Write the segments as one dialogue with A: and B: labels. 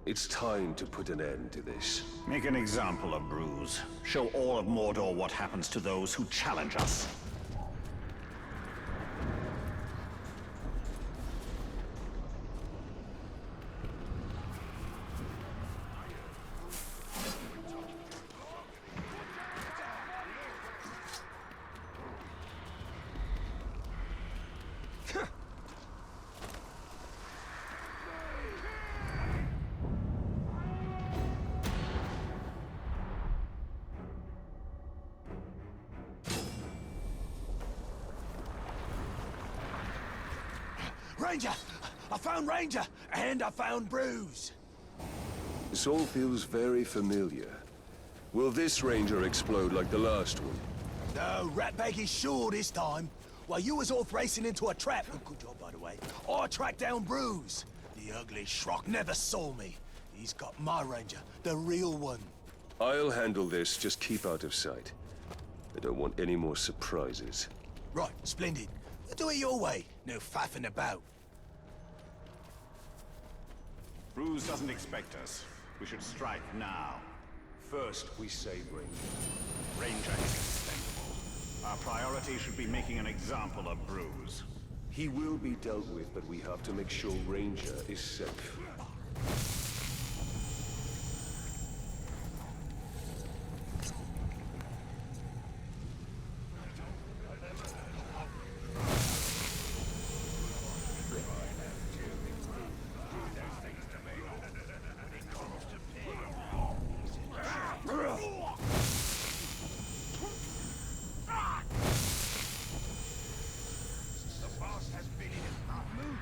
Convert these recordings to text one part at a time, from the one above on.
A: It's time to put an end to this.
B: Make an example of Bruise. Show all of Mordor what happens to those who challenge us.
C: Ranger! I found Ranger! And I found Bruise!
A: This all feels very familiar. Will this ranger explode like the last one?
C: No, Ratbag is sure this time. While you was off racing into a trap, good job by the way, I tracked down Bruise. The ugly schrock never saw me. He's got my Ranger, the real one.
A: I'll handle this, just keep out of sight. I don't want any more surprises.
C: Right, splendid. We'll do it your way. No faffing about.
B: Bruise doesn't expect us. We should strike now.
A: First, we save Ranger.
B: Ranger is expendable. Our priority should be making an example of Bruise.
A: He will be dealt with, but we have to make sure Ranger is safe.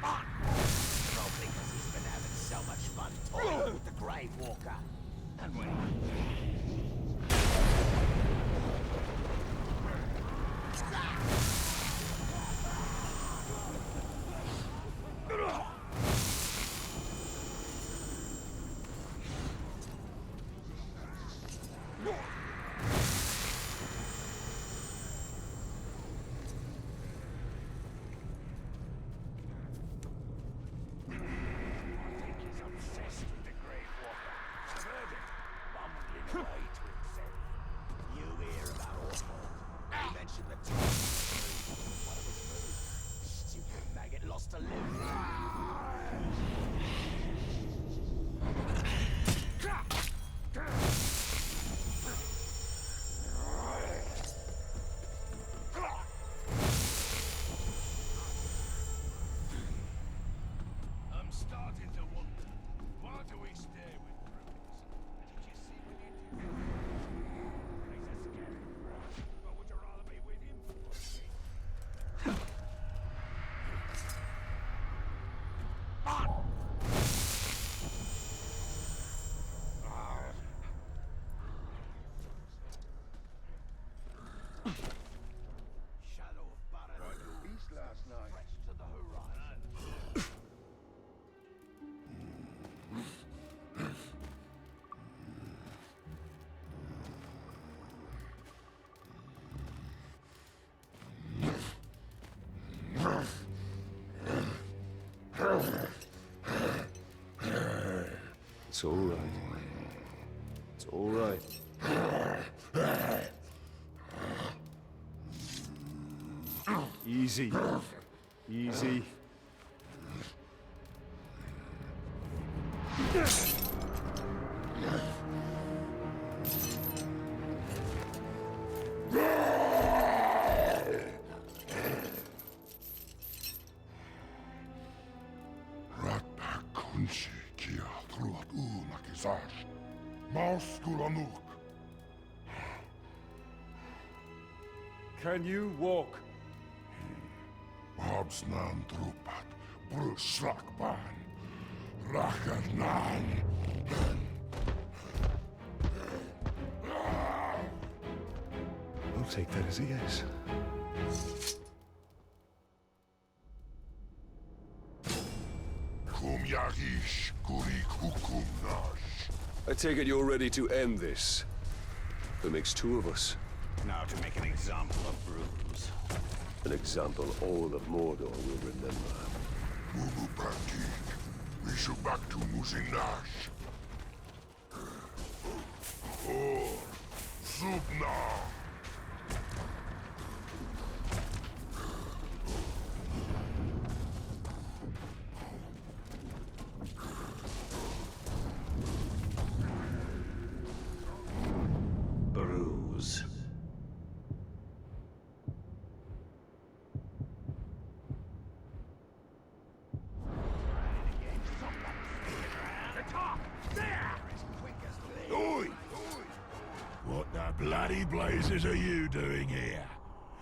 C: Probably because he's been having so much fun toying with the Grave Walker. And when lost a limb. I'm starting to wonder, why do we stay with Bruce? Did you see what he did? He's a scary brush, but would you rather be with him? Shadow of Barad East last night. Fresh to the horizon.
A: It's all right. It's all right.
D: Easy. Easy.
E: Ratbag kunshi kia truat umakisash. Mauskulanuk.
D: Can you walk?
E: Babsnan trupat. Brusrakban. Rakarnan.
D: We'll take that as a yes.
E: Kum yagish kurik hukum nash.
A: I take it you're ready to end this. That makes two of us.
B: Now to make an example of Bruise.
A: An example all of Mordor will remember.
E: Mubu Prakik. We should back to Musinash. Or Subna.
B: Bruise.
E: Oi! What the bloody blazes are you doing here?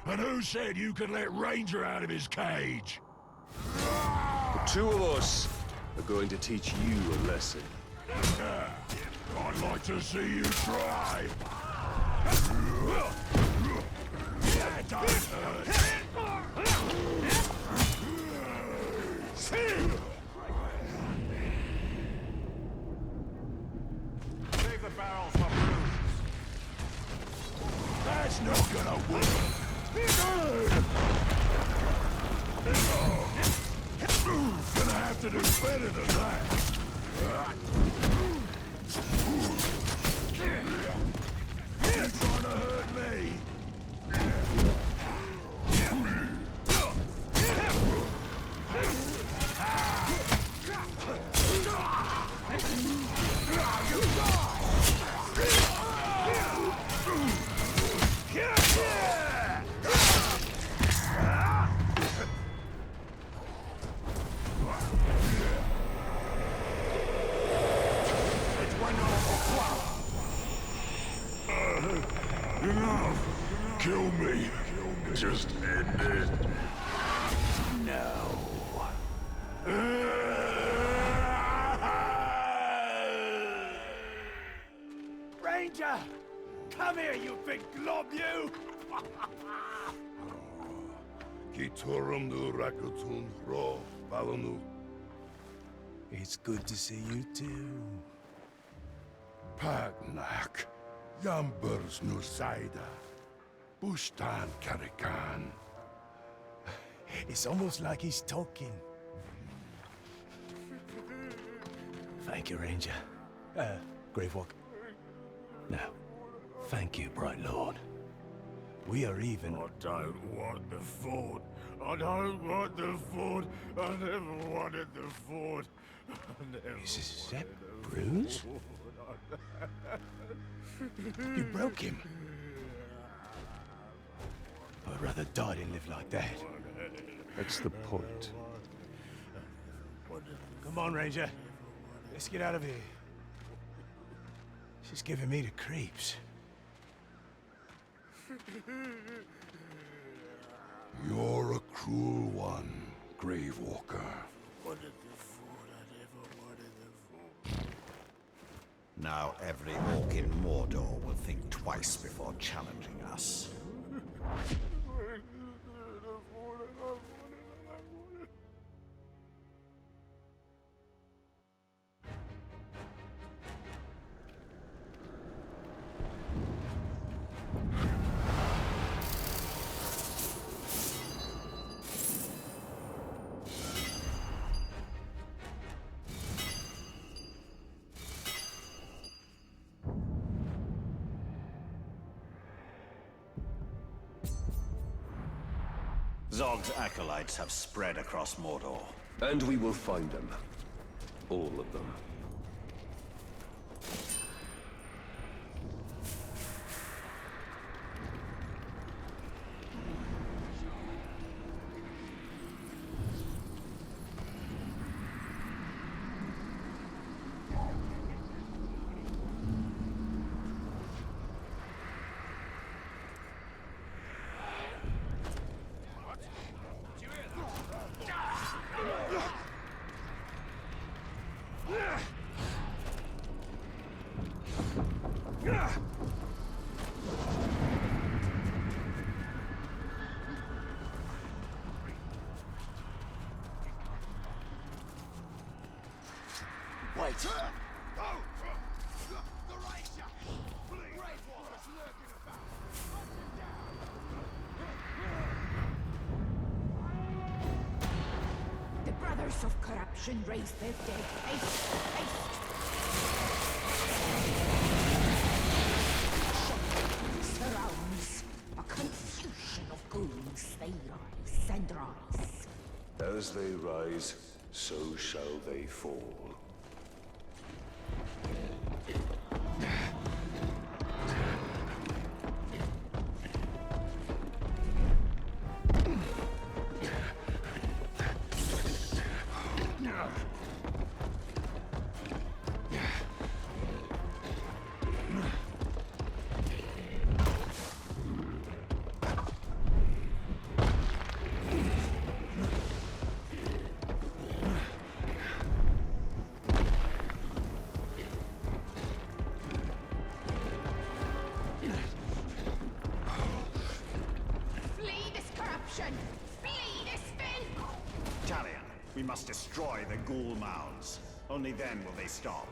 E: And who said you could let Ranger out of his cage?
A: The two of us are going to teach you a lesson.
E: I'd like to see you try. That don't hurt.
B: Save the barrels for Bruce.
E: That's not gonna work. Gonna have to do better than that. You trying to hurt me? Kill me. Just end it.
C: Ranger! Come here, you big glob, you!
E: Kitorum du rakutun ro balonu.
C: It's good to see you too.
E: Pagnak. Yambers Nusaida. Bustan Karikan.
C: It's almost like he's talking. Thank you, Ranger. Gravewalk. Now, thank you, Bright Lord. We are even.
E: I don't want the fort. I don't want the fort. I never wanted the fort.
C: Is that Bruce? You broke him. I'd rather die than live like that.
D: That's the point.
C: Come on, Ranger. Let's get out of here. She's giving me the creeps.
E: You're a cruel one, Gravewalker.
B: Now every orc in Mordor will think twice before challenging us. Zog's acolytes have spread across Mordor.
A: And we will find them. All of them.
C: Wait!
E: The Ranger! Gravewalker's lurking about!
F: The Brothers of Corruption raise their dead. Haste! Haste! of ghouls, they rise and rise.
A: As they rise, so shall they fall.
F: Flee this corruption! Flee this filth!
B: Talion, we must destroy the ghoul mounds. Only then will they stop.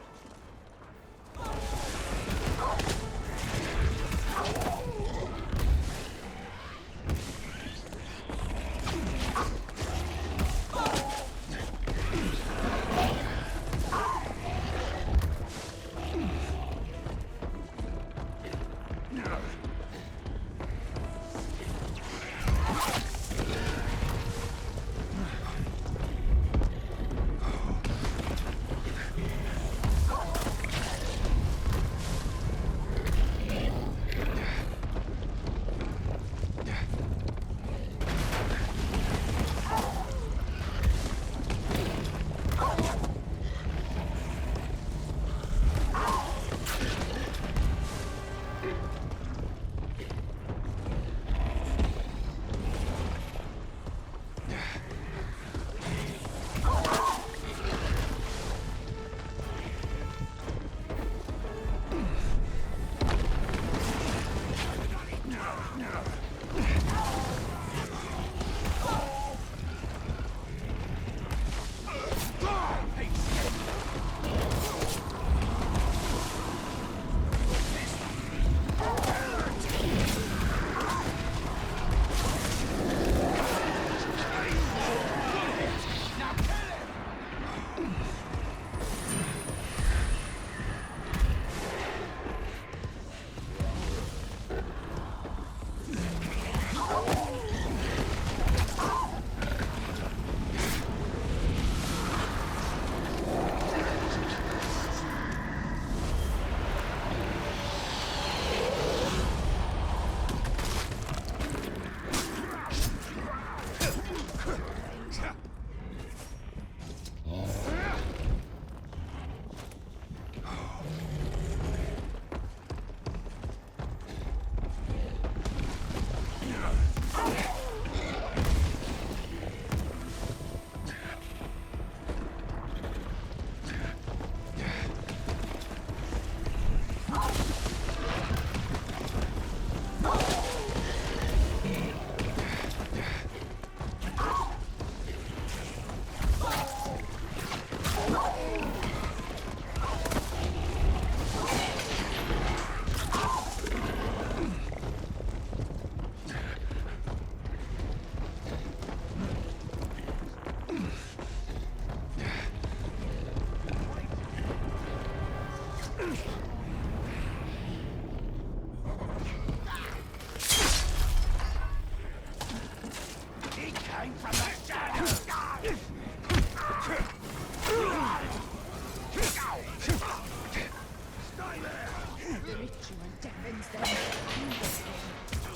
F: The ritual deafens them.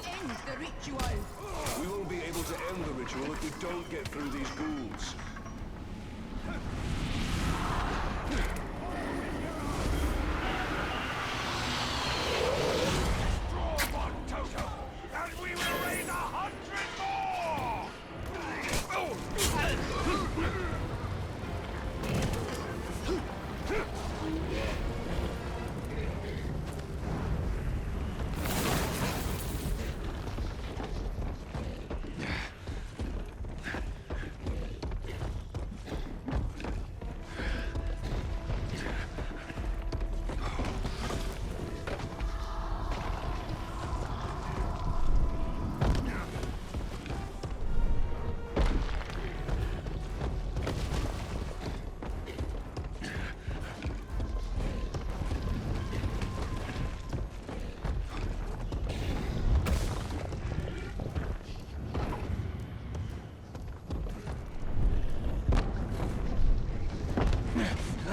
F: End the ritual!
A: We won't be able to end the ritual if we don't get through these ghouls.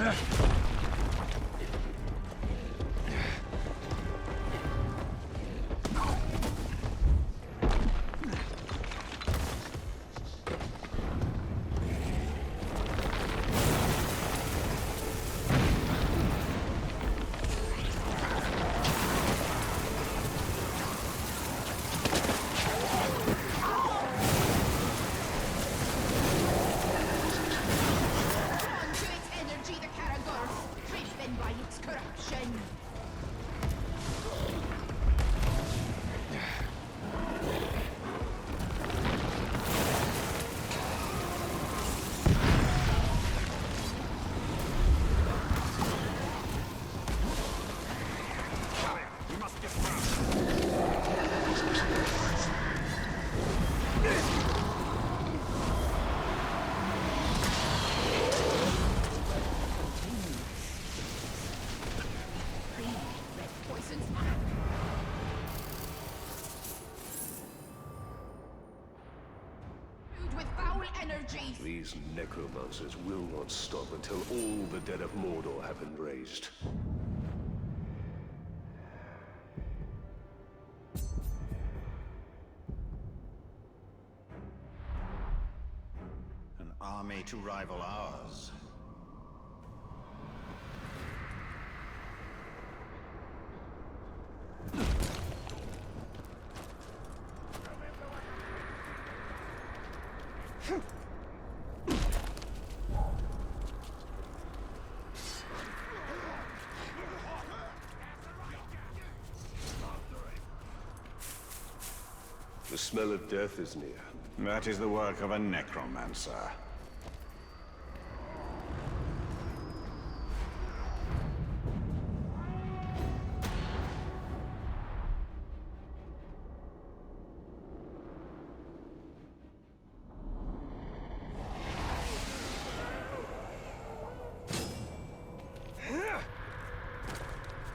F: Onto its energy, the Caragors, driven by its corruption.
B: We must dismount.
F: Red poisons. Brewed with foul energy.
A: These necromancers will not stop until all the dead of Mordor have been raised.
B: An army to rival ours.
A: The smell of death is near.
B: That is the work of a necromancer.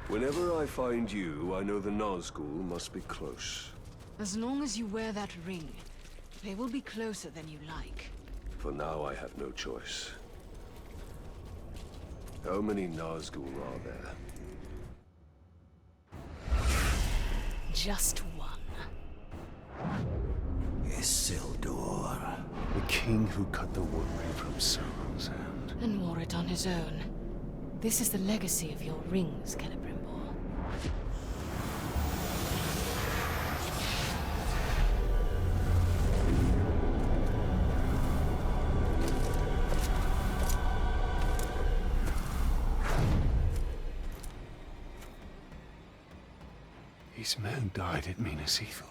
A: Whenever I find you, I know the Nazgul must be close.
G: As long as you wear that ring, they will be closer than you like.
A: For now, I have no choice. How many Nazgul are there?
G: Just one.
D: Isildur. The king who cut the one ray from Sauron's hand.
G: And wore it on his own. This is the legacy of your rings, Celebrimbor.
D: These men died at Minas Ithil.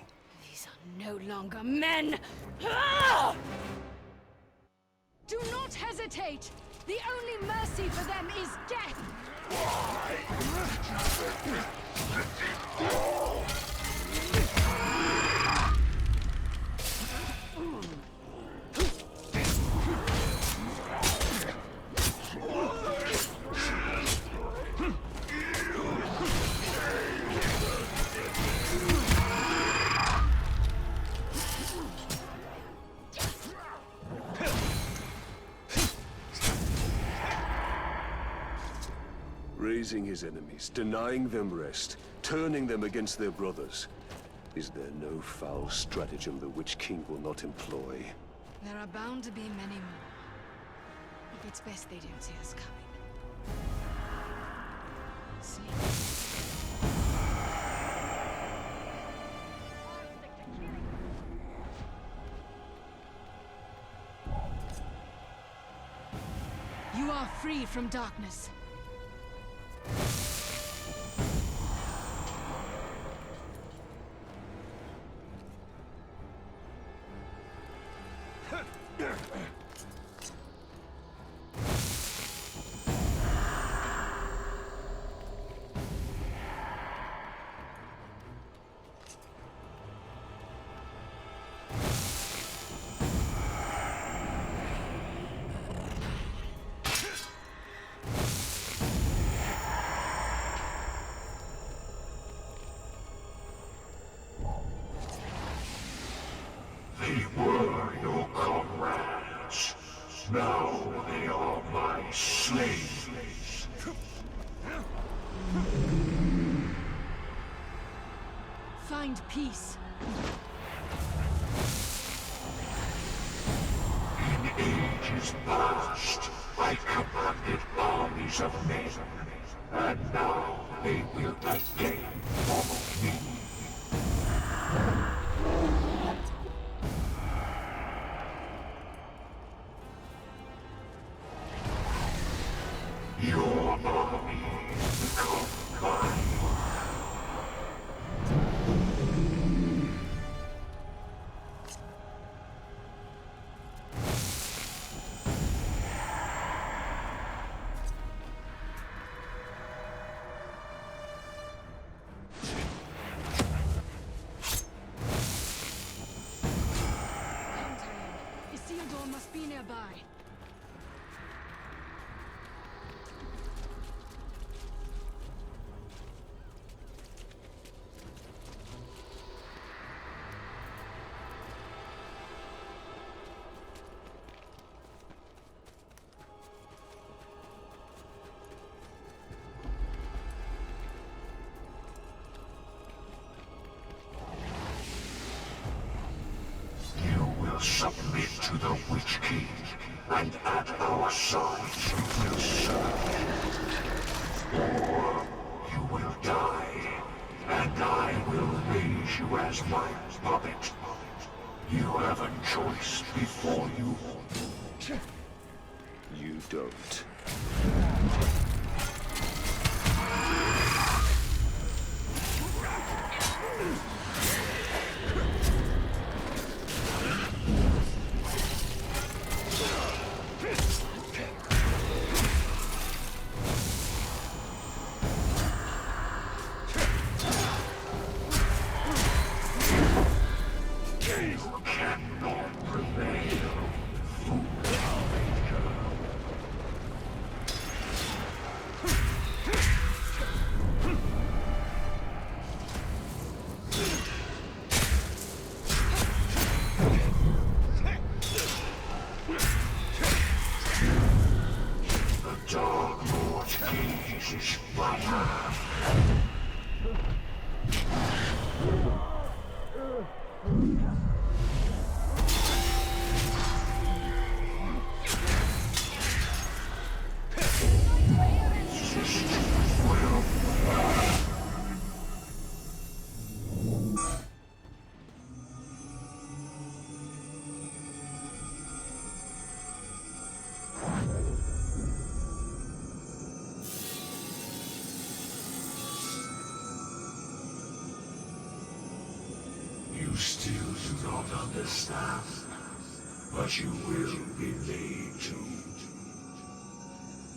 G: These are no longer men! Ah!
H: Do not hesitate! The only mercy for them is death!
A: Raising his enemies, denying them rest, turning them against their brothers. Is there no foul stratagem the Witch King will not employ?
G: There are bound to be many more. It's best they don't see us coming. Sleep. You are free from darkness.
H: find peace.
E: In ages past, I commanded armies of men, and now they will again follow me. Your army become mine.
H: Isildur must be nearby.
E: Submit to the Witch King, and at our sides you will serve. Or you will die, and I will raise you as my puppet. You have a choice before you.
A: You don't.
E: You still do not understand, but you will be made to.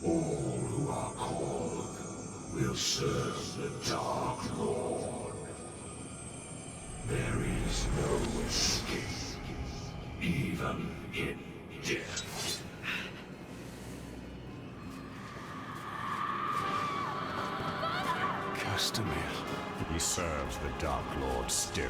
E: All who are called will serve the Dark Lord. There is no escape, even in death.
D: Castamere.
B: He serves the Dark Lord still.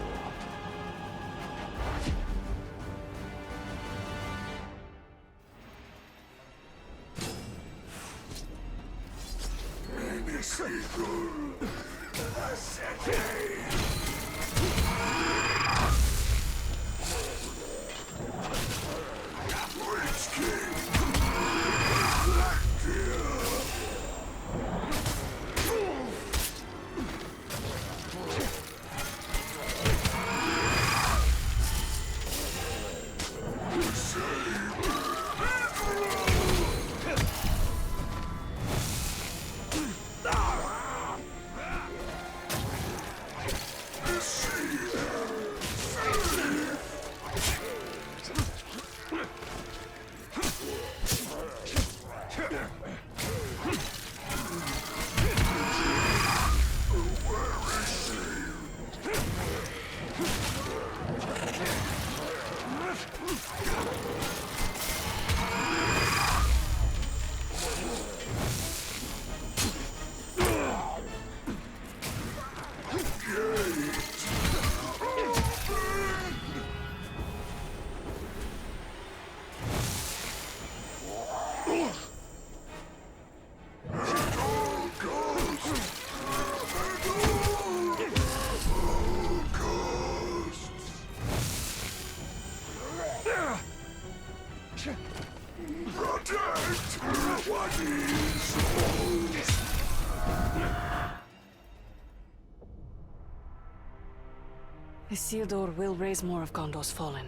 G: Isildur will raise more of Gondor's fallen.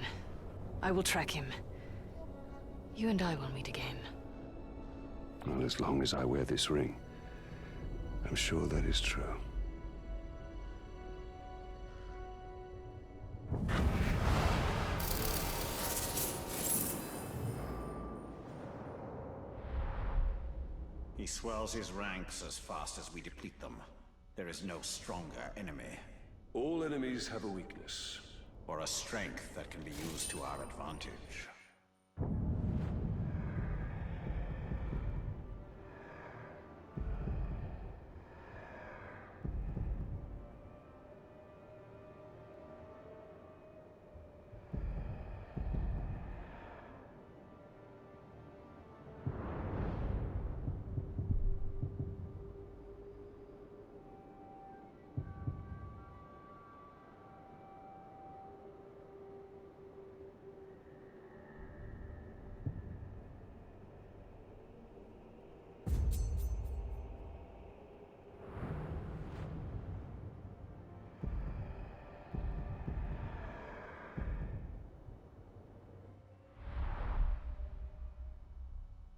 G: I will track him. You and I will meet again.
D: Well, as long as I wear this ring, I'm sure that is true.
B: He swells his ranks as fast as we deplete them. There is no stronger enemy,
A: All enemies have a weakness.
B: or a strength that can be used to our advantage.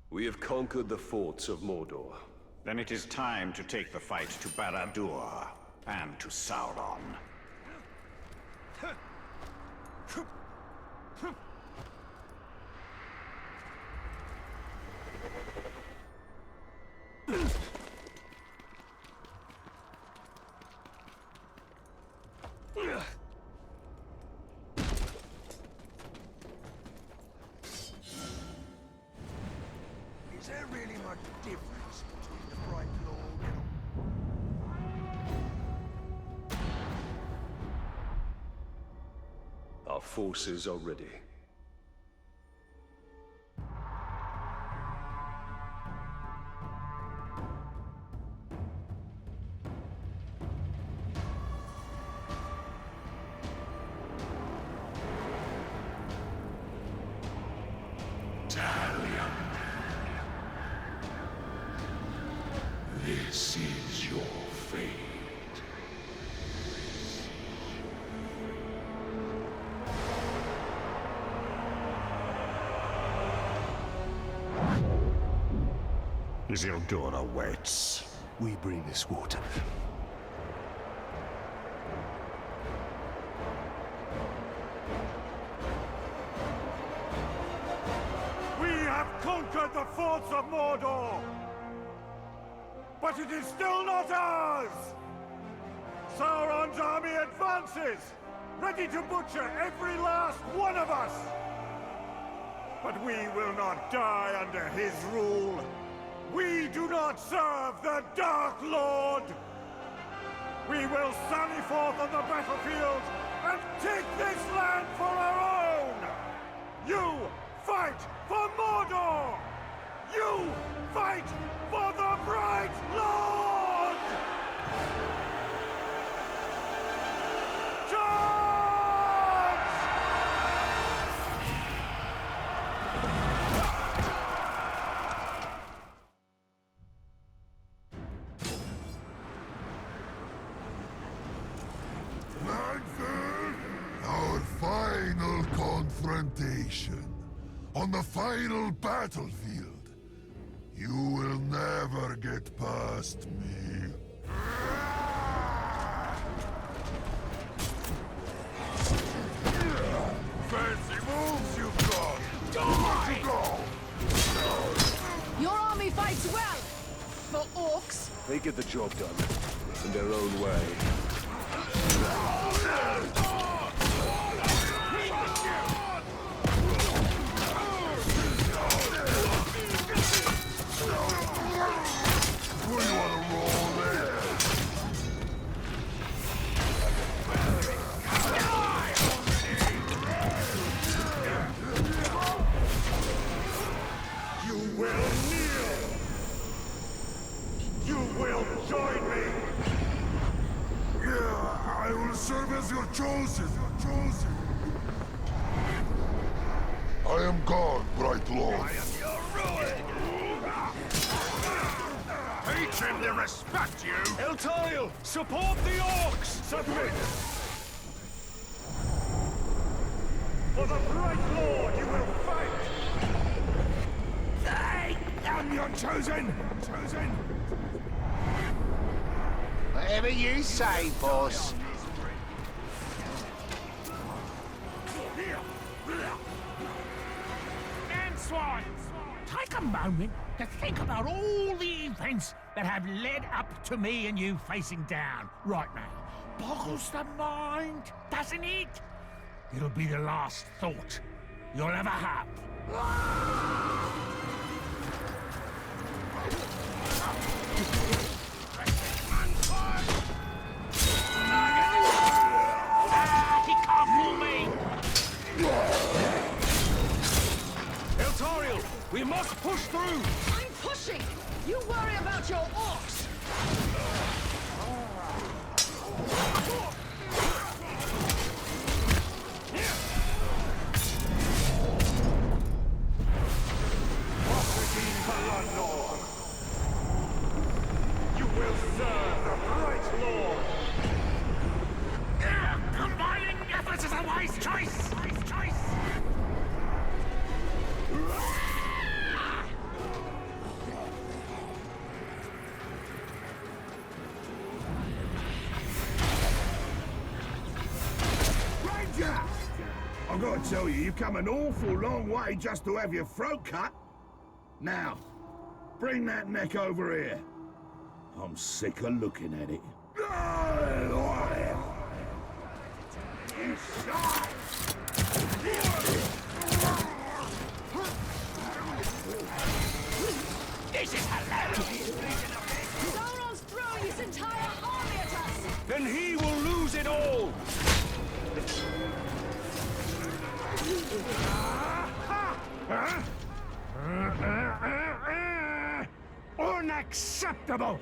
A: We have conquered the forts of Mordor.
B: Then it is time to take the fight to Barad-dûr and to Sauron.
C: Is there really much difference between the Bright Lord and...
A: Our forces are ready.
E: Talion. This is your fate.
B: Isildur awaits.
D: We bring this water.
I: We have conquered the forts of Mordor! But it is still not ours! Sauron's army advances, ready to butcher every last one of us! But we will not die under his rule! We do not serve the Dark Lord! We will sally forth on the battlefield and take this land for our own! You fight for Mordor! You fight for the Bright Lord! Charge!
E: Langford, our final confrontation. On the final battlefield. You will never get past me. Fancy moves you've got! Die! You go!
H: Your army fights well! For orcs,
A: They get the job done, in their own way.
E: Where you wanna roll there?
I: You will kneel! You will join me!
E: Yeah, I will serve as your chosen. I am God, Bright Lord.
I: Teach him to respect you!
A: Eltariel, support the orcs!
I: Submit! For the Bright Lord you will fight!
C: I'm your chosen!
J: Whatever you say, boss.
K: Answine! Take a moment to think about all the events that have led up to me and you facing down right now. Boggles the mind, doesn't it? It'll be the last thought you'll ever have. He can't fool me!
C: Eltariel, we must push through!
H: I'm pushing! You worry about your orcs!
I: You will serve the Bright Lord!
K: Combining efforts is a wise choice!
C: Ranger! I've got to tell you, you've come an awful long way just to have your throat cut. Now, bring that neck over here. I'm sick of looking at it. You shot!
K: This is hilarious!
H: Sauron's throwing his entire army at us!
C: Then he will lose it all!
K: Unacceptable!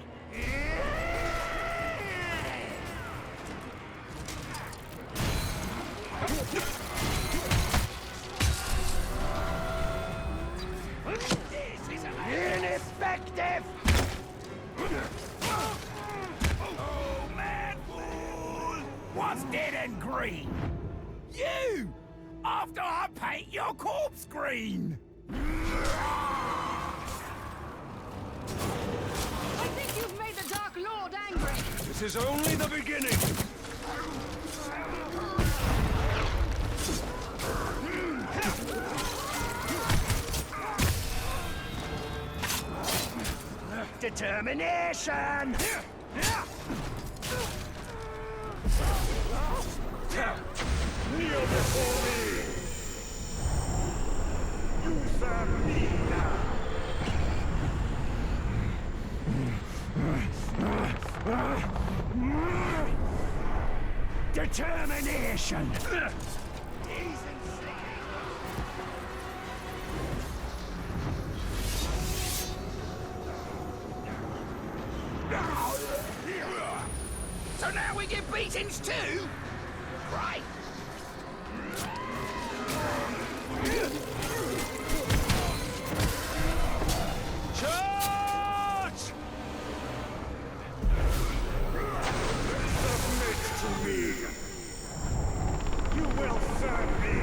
C: Ineffective!
K: Oh, man fool! What's dead and green? You! After I paint your corpse green!
H: I think you've made the Dark Lord angry!
C: This is only the beginning! Determination!
I: Kneel before me! You serve me now!
K: Determination! So now we get beatings too? Right.
C: Charge!
I: Submit to me! You will serve me!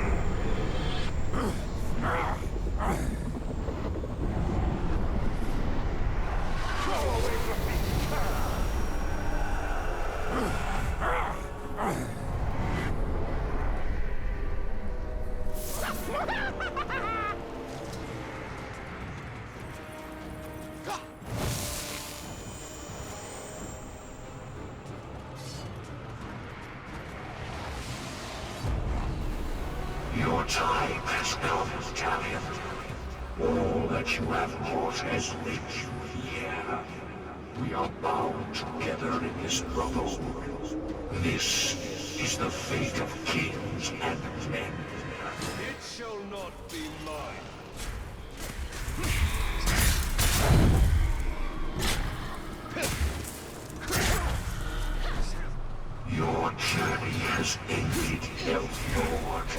I: Go away from me!
E: Your time has come, Talion. All that you have wrought has led you here. We are bound together in this brotherhood. This is the fate of kings and men.
C: It shall not be mine.
E: Your journey has ended, Elf Lord.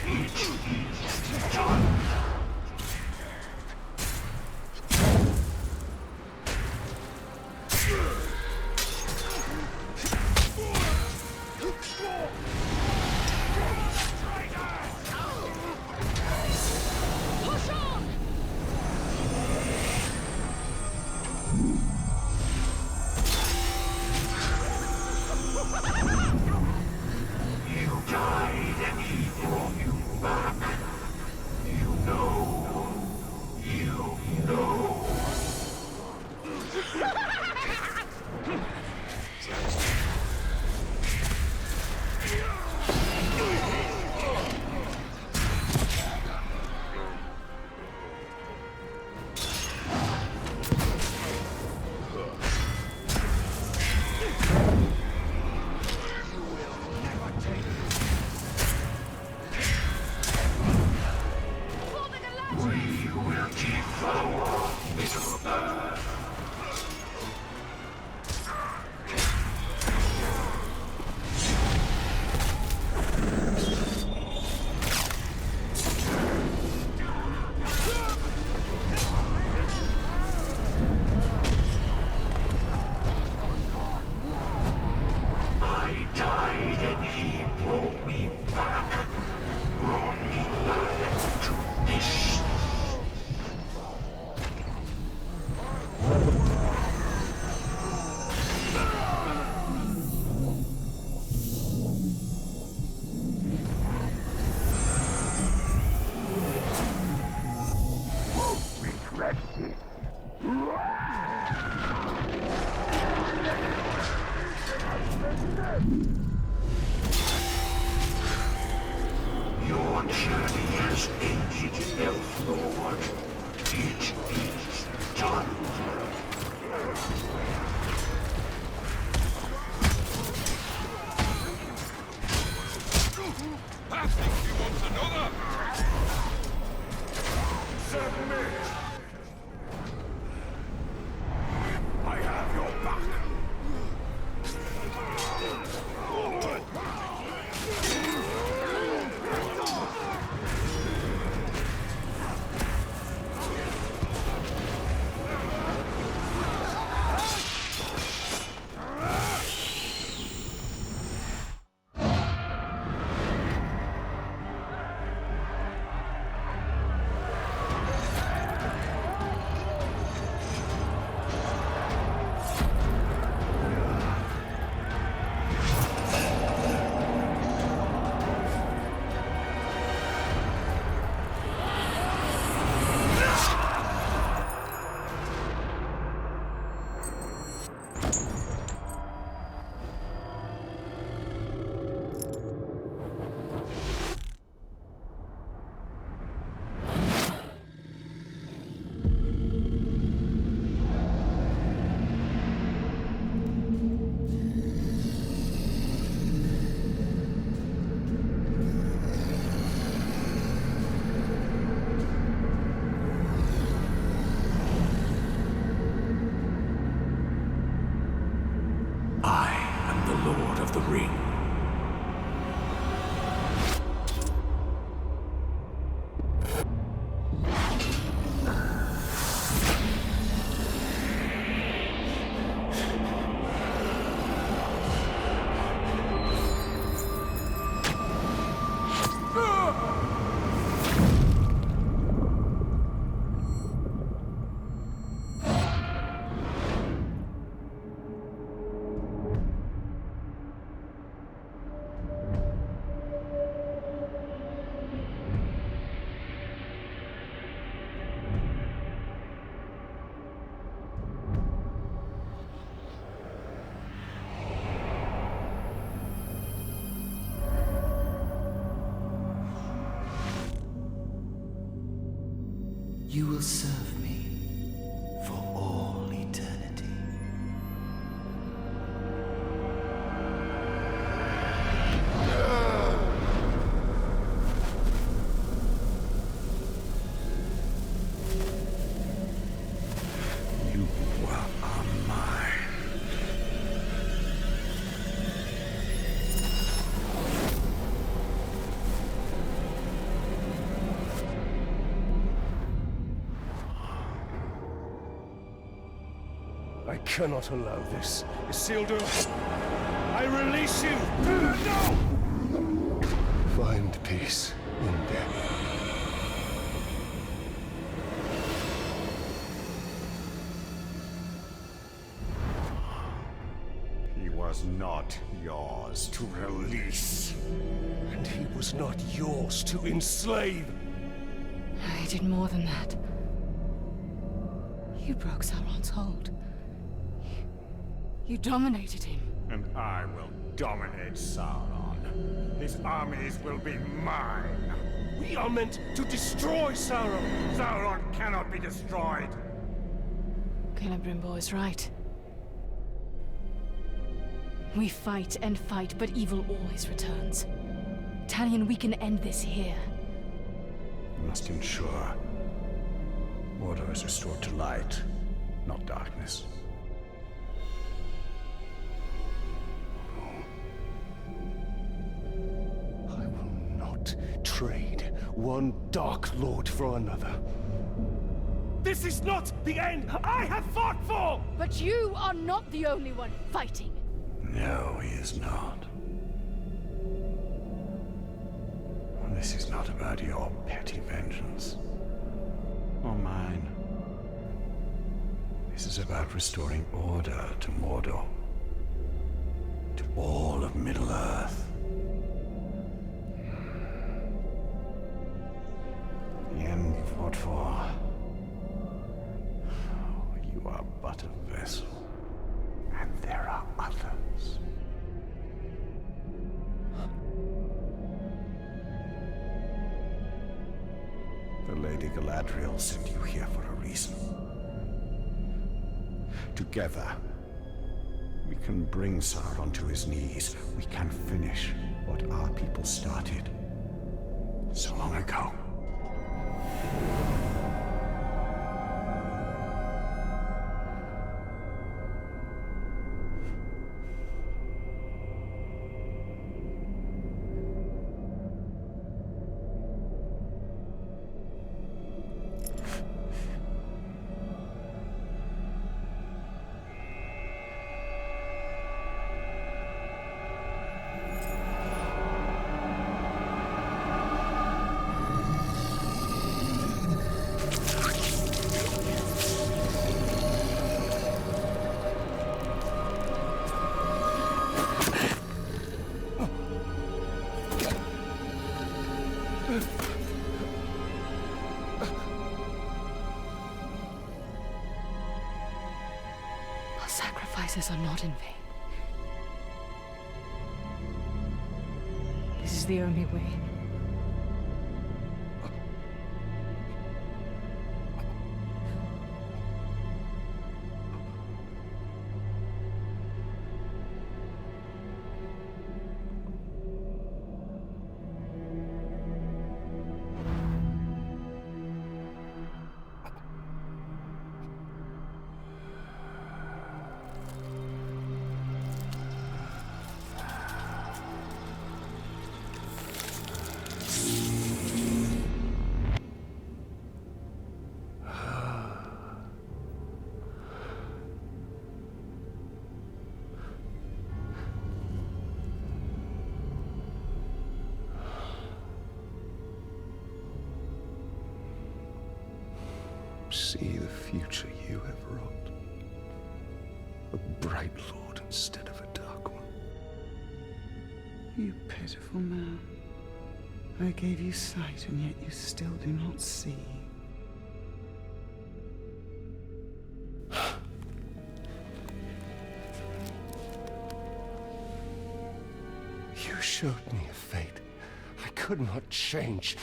E: It is done. Your journey has ended, Elf Lord. It is done.
I: I think he wants another! Submit! I have your back!
C: You will serve me for all eternity.
D: You are mine.
A: I cannot allow this. Isildur, I release you! No! Find peace in death.
I: He was not yours to release.
A: And he was not yours to enslave!
G: I did more than that. You broke Sauron's hold. You dominated him.
I: And I will dominate Sauron. His armies will be mine.
A: We are meant to destroy Sauron!
I: Sauron cannot be destroyed.
G: Celebrimbor is right. We fight and fight, but evil always returns. Talion, we can end this here.
D: We must ensure order is restored to light, not darkness.
A: I will not trade one Dark Lord for another. This is not the end I have fought for!
H: But you are not the only one fighting.
D: No, he is not. This is not about your petty vengeance. Or mine. This is about restoring order to Mordor. To all of Middle-earth. The end you fought for. You are but a vessel. And there are others. Lady Galadriel sent you here for a reason. Together, we can bring Sauron to his knees. We can finish what our people started so long ago.
G: Our sacrifices are not in vain. This is the only way.
A: See the future you have wrought. A bright lord instead of a dark one.
L: You pitiful man. I gave you sight, and yet you still do not see.
A: You showed me a fate I could not change.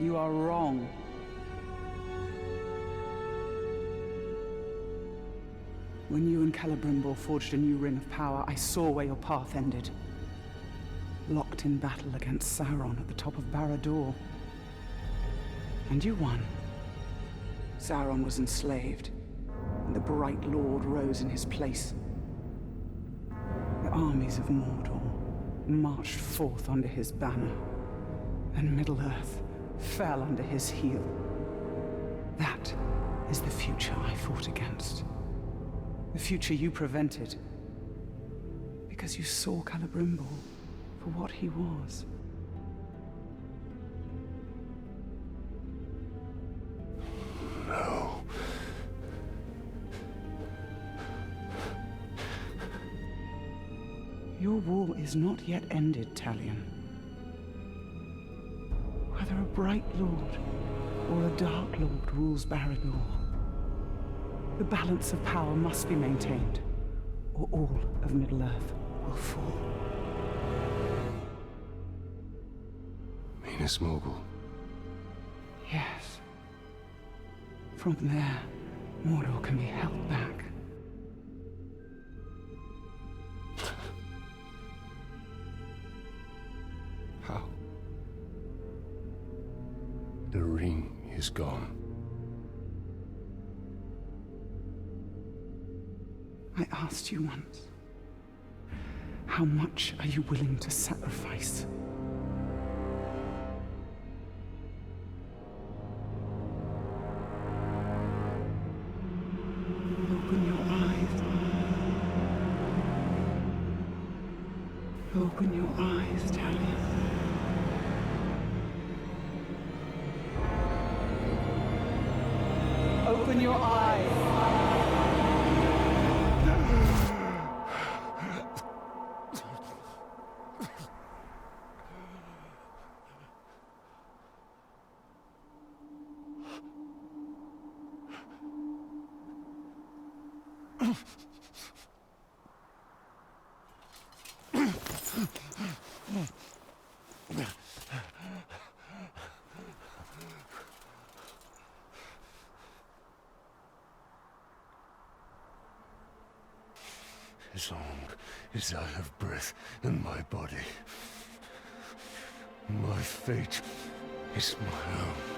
L: You are wrong. When you and Celebrimbor forged a new ring of power, I saw where your path ended. Locked in battle against Sauron at the top of Barad-dûr. And you won. Sauron was enslaved, and the Bright Lord rose in his place. The armies of Mordor marched forth under his banner, and Middle-earth fell under his heel. That is the future I fought against. The future you prevented. Because you saw Celebrimbor for what he was.
A: No.
L: Your war is not yet ended, Talion. Whether a Bright Lord or a Dark Lord rules Barad-dûr, the balance of power must be maintained, or all of Middle-earth will fall.
A: Minas Morgul.
L: Yes. From there, Mordor can be held back.
A: How? The ring is gone.
L: I asked you once, how much are you willing to sacrifice? Open your eyes. Open your eyes, Talion. Open your eyes.
A: As long as I have breath in my body, my fate is my own.